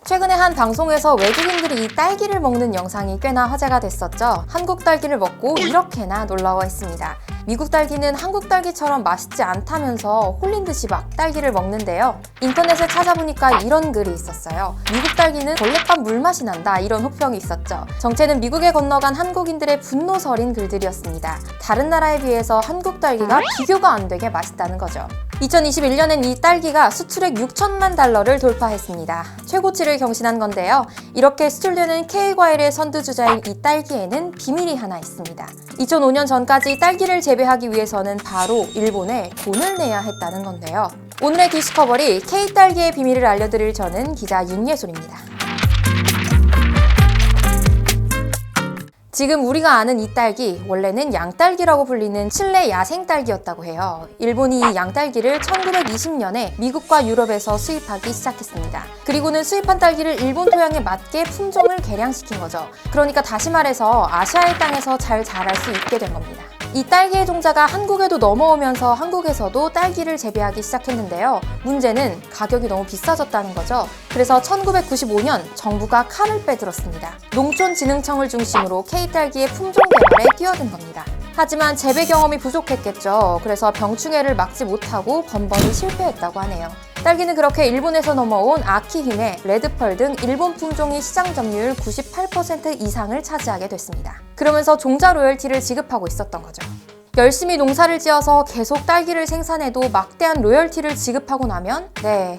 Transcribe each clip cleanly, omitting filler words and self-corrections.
최근에 한 방송에서 외국인들이 이 딸기를 먹는 영상이 꽤나 화제가 됐었죠. 한국 딸기를 먹고 이렇게나 놀라워했습니다. 미국 딸기는 한국 딸기처럼 맛있지 않다면서 홀린 듯이 막 딸기를 먹는데요. 인터넷에 찾아보니까 이런 글이 있었어요. 미국 딸기는 걸레밥 물맛이 난다, 이런 호평이 있었죠. 정체는 미국에 건너간 한국인들의 분노설인 글들이었습니다. 다른 나라에 비해서 한국 딸기가 비교가 안 되게 맛있다는 거죠. 2021년엔 이 딸기가 수출액 6천만 달러를 돌파했습니다. 최고치를 경신한 건데요. 이렇게 수출되는 K과일의 선두주자인 이 딸기에는 비밀이 하나 있습니다. 2005년 전까지 딸기를 재배하기 위해서는 바로 일본에 돈을 내야 했다는 건데요. 오늘의 디스커버리 K딸기의 비밀을 알려드릴 저는 기자 윤예솔입니다. 지금 우리가 아는 이 딸기, 원래는 양딸기라고 불리는 칠레 야생딸기였다고 해요. 일본이 이 양딸기를 1920년에 미국과 유럽에서 수입하기 시작했습니다. 그리고는 수입한 딸기를 일본 토양에 맞게 품종을 개량시킨 거죠. 그러니까 다시 말해서 아시아의 땅에서 잘 자랄 수 있게 된 겁니다. 이 딸기의 종자가 한국에도 넘어오면서 한국에서도 딸기를 재배하기 시작했는데요. 문제는 가격이 너무 비싸졌다는 거죠. 그래서 1995년 정부가 칼을 빼들었습니다. 농촌진흥청을 중심으로 K딸기의 품종 개발에 뛰어든 겁니다. 하지만 재배 경험이 부족했겠죠. 그래서 병충해를 막지 못하고 번번이 실패했다고 하네요. 딸기는 그렇게 일본에서 넘어온 아키히메, 레드펄 등 일본 품종이 시장 점유율 98% 이상을 차지하게 됐습니다. 그러면서 종자 로열티를 지급하고 있었던 거죠. 열심히 농사를 지어서 계속 딸기를 생산해도 막대한 로열티를 지급하고 나면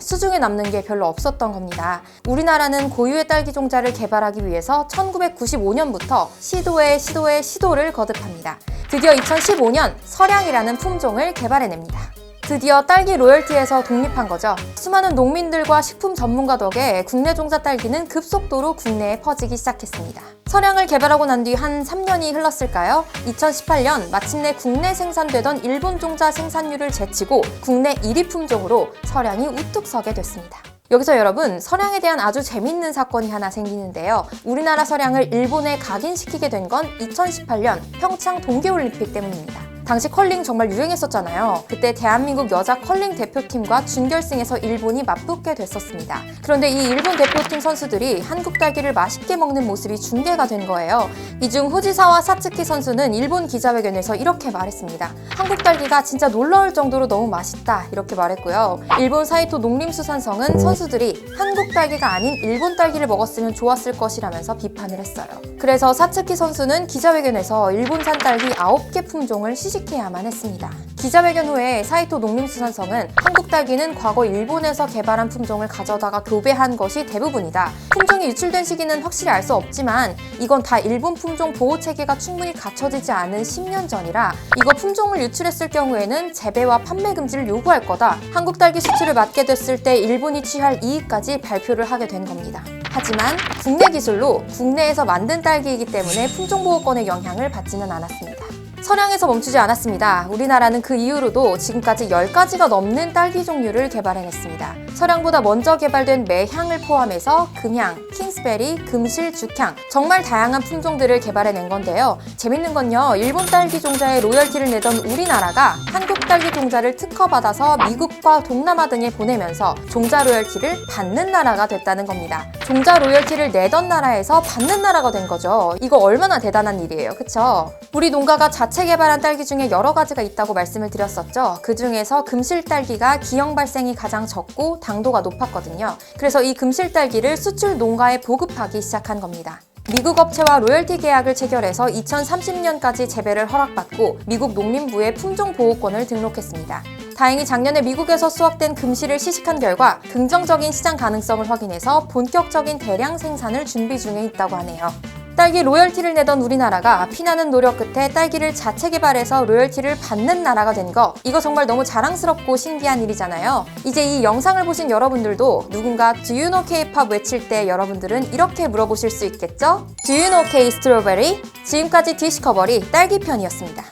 수중에 남는 게 별로 없었던 겁니다. 우리나라는 고유의 딸기 종자를 개발하기 위해서 1995년부터 시도를 거듭합니다. 드디어 2015년 서량이라는 품종을 개발해냅니다. 드디어 딸기 로열티에서 독립한 거죠. 수많은 농민들과 식품 전문가 덕에 국내 종자 딸기는 급속도로 국내에 퍼지기 시작했습니다. 서량을 개발하고 난 뒤 한 3년이 흘렀을까요? 2018년 마침내 국내 생산되던 일본 종자 생산율을 제치고 국내 1위 품종으로 서량이 우뚝 서게 됐습니다. 여기서 여러분, 서량에 대한 아주 재밌는 사건이 하나 생기는데요. 우리나라 서량을 일본에 각인시키게 된 건 2018년 평창 동계올림픽 때문입니다. 당시 컬링 정말 유행했었잖아요. 그때 대한민국 여자 컬링 대표팀과 준결승에서 일본이 맞붙게 됐었습니다. 그런데 이 일본 대표팀 선수들이 한국 딸기를 맛있게 먹는 모습이 중계가 된 거예요. 이 중 후지사와 사츠키 선수는 일본 기자회견에서 이렇게 말했습니다. 한국 딸기가 진짜 놀라울 정도로 너무 맛있다, 이렇게 말했고요. 일본 사이토 농림수산성은 선수들이 한국 딸기가 아닌 일본 딸기를 먹었으면 좋았을 것이라면서 비판을 했어요. 그래서 사츠키 선수는 기자회견에서 일본산 딸기 9개 품종을 시식해야만 했습니다. 기자회견 후에 사이토 농림수산성은 한국 딸기는 과거 일본에서 개발한 품종을 가져다가 교배한 것이 대부분이다. 품종이 유출된 시기는 확실히 알 수 없지만 이건 다 일본 품종 보호 체계가 충분히 갖춰지지 않은 10년 전이라 이거 품종을 유출했을 경우에는 재배와 판매 금지를 요구할 거다. 한국 딸기 수출을 막게 됐을 때 일본이 취할 이익까지 발표를 하게 된 겁니다. 하지만 국내 기술로 국내에서 만든 딸기이기 때문에 품종보호권의 영향을 받지는 않았습니다. 서량에서 멈추지 않았습니다. 우리나라는 그 이후로도 지금까지 10가지가 넘는 딸기 종류를 개발해냈습니다. 서량보다 먼저 개발된 매향을 포함해서 금향, 킹스베리, 금실, 죽향 정말 다양한 품종들을 개발해낸 건데요. 재밌는 건요. 일본 딸기 종자에 로열티를 내던 우리나라가 한국 딸기 종자를 특허받아서 미국과 동남아 등에 보내면서 종자 로열티를 받는 나라가 됐다는 겁니다. 종자 로열티를 내던 나라에서 받는 나라가 된 거죠. 이거 얼마나 대단한 일이에요. 그쵸? 우리 농가가 자체 개발한 딸기 중에 여러 가지가 있다고 말씀을 드렸었죠. 그 중에서 금실 딸기가 기형 발생이 가장 적고 당도가 높았거든요. 그래서 이 금실 딸기를 수출 농가에 보급하기 시작한 겁니다. 미국 업체와 로열티 계약을 체결해서 2030년까지 재배를 허락받고 미국 농림부에 품종 보호권을 등록했습니다. 다행히 작년에 미국에서 수확된 금실을 시식한 결과 긍정적인 시장 가능성을 확인해서 본격적인 대량 생산을 준비 중에 있다고 하네요. 딸기 로열티를 내던 우리나라가 피나는 노력 끝에 딸기를 자체 개발해서 로열티를 받는 나라가 된 거, 이거 정말 너무 자랑스럽고 신기한 일이잖아요. 이제 이 영상을 보신 여러분들도 누군가 Do you know K-pop 외칠 때 여러분들은 이렇게 물어보실 수 있겠죠? Do you know K-strawberry? 지금까지 디스커버리 딸기 편이었습니다.